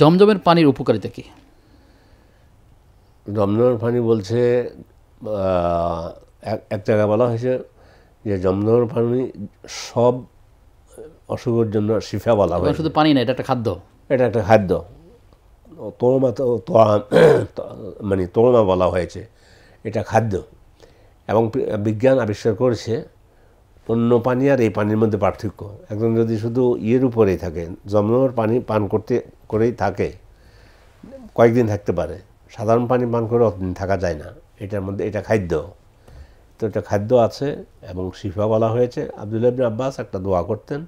জমজমের পানির উপকারিতা কি? জমজমের পানি বলছে এক জায়গায় বলা হয়েছে যে জমজমের পানি সব অসুখের জন্য শিফা বলা হয়। শুধু পানি না, এটা একটা খাদ্য। এটা একটা খাদ্য, মানে তোড়মা বলা হয়েছে, এটা খাদ্য। এবং বিজ্ঞান আবিষ্কার করেছে অন্য পানি আর এই পানির মধ্যে পার্থক্য। একজন যদি শুধু ইয়ের উপরেই থাকে, জমজমের পানি পান করেই থাকে, কয়েকদিন থাকতে পারে। সাধারণ পানি পান করে অতদিন থাকা যায় না। এটার মধ্যে এটা খাদ্য, তো এটা খাদ্য আছে এবং শিফা বলা হয়েছে। আব্দুল্লাহ ইবনে আব্বাস একটা দোয়া করতেন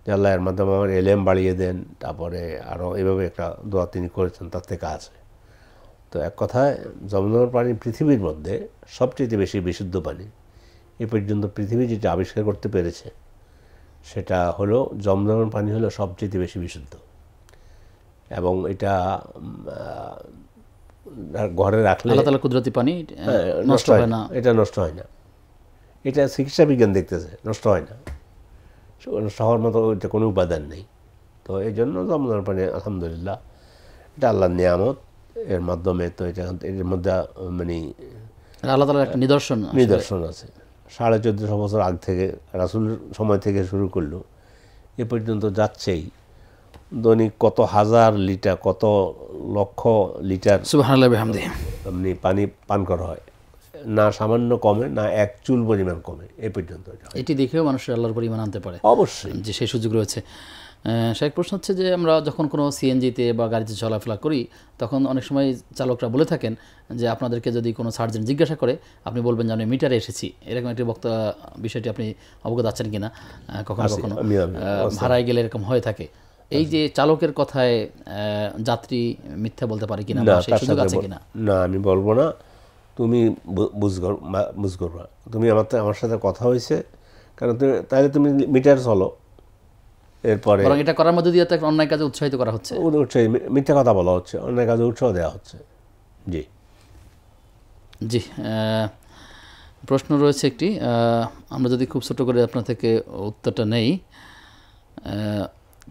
যে আল্লাহ এর মাধ্যমে আমার এলেম বাড়িয়ে দেন, তারপরে আরও এভাবে একটা দোয়া তিনি করেছেন, তার থেকে আছে। তো এক কথায় জমজমের পানি পৃথিবীর মধ্যে সবচেয়ে বেশি বিশুদ্ধ পানি। এ পর্যন্ত পৃথিবী যেটা আবিষ্কার করতে পেরেছে সেটা হলো জমজমের পানি হলো সবচেয়ে বেশি বিশুদ্ধ। এবং এটা ঘরে রাখলে আল্লাহ তাআলার কুদরতি পানি, নষ্ট হয় না, এটা নষ্ট হয় না। এটা চিকিৎসা বিজ্ঞান দেখতেছে নষ্ট হয় না, নষ্ট হওয়ার মতো এটা কোনো উপাদান নেই। তো এই জন্য জমজমের পানি আলহামদুলিল্লাহ এটা আল্লাহর নিয়ামত। এর মাধ্যমে তো এটা এর মধ্যে মানে আল্লাহ তাআলার একটা নিদর্শন আছে। 1450 বছর আগ থেকে রাসূল সময় থেকে শুরু করলো এ পর্যন্ত যাচ্ছেই। দৈনিক কত হাজার লিটার, কত লক্ষ লিটার সুবহানাল্লাহ বিহামদিহি এমনি পানি পান করা হয়, না সামান্য কমে, না এক চুল পরিমাণ কমে। এই পর্যন্ত এটি দেখেও মানুষের আল্লাহর পরিমাণ আনতে পারে, অবশ্যই যে সেই সুযোগ রয়েছে। শেখ প্রশ্ন হচ্ছে যে আমরা যখন কোনো সিএনজিতে বা গাড়িতে চলাফেরা করি, তখন অনেক সময় চালকরা বলে থাকেন যে আপনাদেরকে যদি কোনো সার্জন জিজ্ঞাসা করে আপনি বলবেন যে আমি মিটারে এসেছি। এরকম একটি বিষয়টি আপনি অবগত আছেন কিনা? কখনো কখনো ভাড়ায় গেলে এরকম হয়ে থাকে। এই যে চালকের কথায় যাত্রী মিথ্যা বলতে পারে কিনা, বা সেই সুযোগ আছে কিনা? না, আমি বলবো না। তুমি বুঝ করবা, তুমি আমার সাথে কথা হয়েছে, কারণ তাহলে তুমি মিটার চলো। এরপরে এটা করার মধ্যে দিয়ে একটা অন্যায় কাজে উৎসাহিত করা হচ্ছে, মিথ্যা কথা বলা হচ্ছে, অন্যায় কাজে উৎসাহ দেওয়া হচ্ছে। জি জি। প্রশ্ন রয়েছে একটি, আমরা যদি খুব ছোট করে আপনার থেকে উত্তরটা নেই।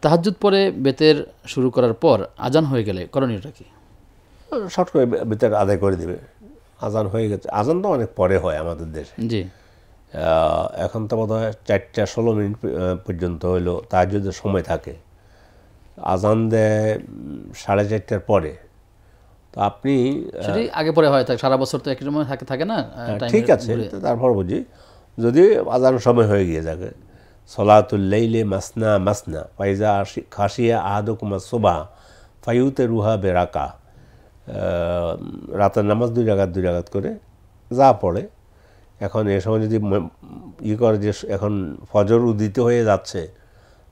তাহাজ্জুদ পরে বেতের শুরু করার পর আজান হয়ে গেলে করণীয়টা কি? শর্ট করে বেতের আদায় করে দিবে। আজান হয়ে গেছে, আজান তো অনেক পরে হয় আমাদের দেশে। জি, এখন তো বোধ হয় 4:16 পর্যন্ত হইলো তাহাজ্জুদের সময় থাকে। আজান দেয় 4:30টার পরে। তো আপনি সেটি আগে পরে হয়, সারা বছর তো একই সময় থাকে না। ঠিক আছে, তারপর বুঝি যদি আজান সময় হয়ে গিয়ে থাকে, সলাতুল লাইলি মাসনা মাসনা ফাইজা খাসিয়া আহাদুকুম আস-সুবহা ফায়ুতিরুহা বিরাকা। রাতের নামাজ 2 রাকাত করে যা পড়ে। এখন এ সময় যদি করে যে এখন ফজর উদিত হয়ে যাচ্ছে,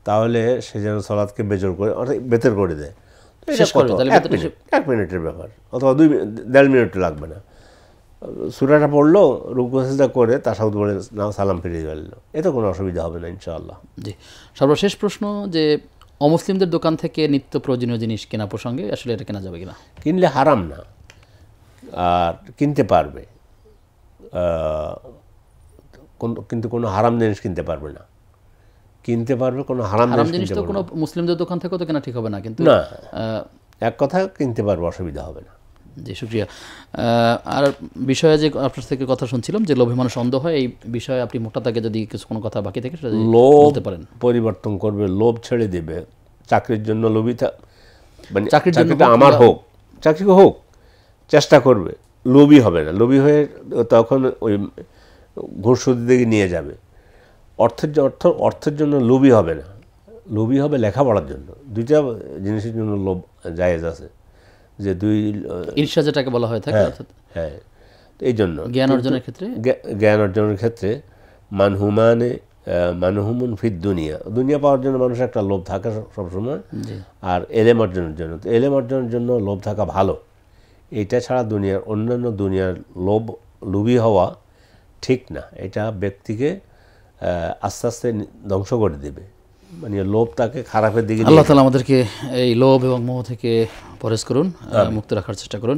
তাহলে সে যেন সলাৎকে বেজর করে, অর্থাৎ বেতের করে দেয়। 1 মিনিটের ব্যাপার, অথবা 1.5 মিনিট লাগবে না। সূরাটা পড়লো, রুকু সিজদা করে তাশাহুদ পড়ে সালাম ফিরিয়ে গেল, এতে কোনো অসুবিধা হবে না ইনশাআল্লাহ। জি। সর্বশেষ প্রশ্ন, যে অমুসলিমদের দোকান থেকে নিত্য প্রয়োজনীয় জিনিস কেনা প্রসঙ্গে আসলে এটা কেনা যাবে কিনা? কিনলে হারাম না, আর কিনতে পারবে, কিন্তু কোনো হারাম জিনিস কিনতে পারবে না। কিনতে পারবে, কোনো হারাম জিনিস তো কোনো মুসলিমদের দোকান থেকেও তো কেনা ঠিক হবে না, কিন্তু না, এক কথা কিনতে পারবে, অসুবিধা হবে না। জি, শুকরিয়া। আর বিষয়ে যে আপনার থেকে কথা শুনছিলাম যে লোভী মানুষ অন্ধ হয়, এই বিষয়ে আপনি মোটা তাকে যদি কিছু কোনো কথা বাকি থেকে বলতে পারেন। পরিবর্তন করবে, লোভ ছেড়ে দেবে। চাকরির জন্য লোভী মানে চাকরিটা আমার হোক, চাকরি হোক, চেষ্টা করবে, লোভী হবে না। লোভী হয়ে তখন ওই ঘুষ সুদ দিকে নিয়ে যাবে। অর্থের জন্য লোভী হবে না, লোভী হবে লেখাপড়ার জন্য। 2টা জিনিসের জন্য লোভ জায়েজ আছে, যে ঈর্ষা যেটাকে বলা হয় থাকে। হ্যাঁ, এই জন্য জ্ঞান অর্জনের ক্ষেত্রে মানহুমুন ফিদ দুনিয়া পাওয়ার জন্য মানুষের একটা লোভ থাকে সবসময়, আর এলেম অর্জনের জন্য। তো এলেম অর্জনের জন্য লোভ থাকা ভালো। এটা ছাড়া অন্যান্য দুনিয়ার লোভী হওয়া ঠিক না। এটা ব্যক্তিকে আস্তে আস্তে ধ্বংস করে দেবে, মানে লোভ তাকে খারাপের দিকে। আল্লাহ তাআলা আমাদেরকে এই লোভ এবং মোহ থেকে পরহেজ করুন, মুক্ত রাখার চেষ্টা করুন।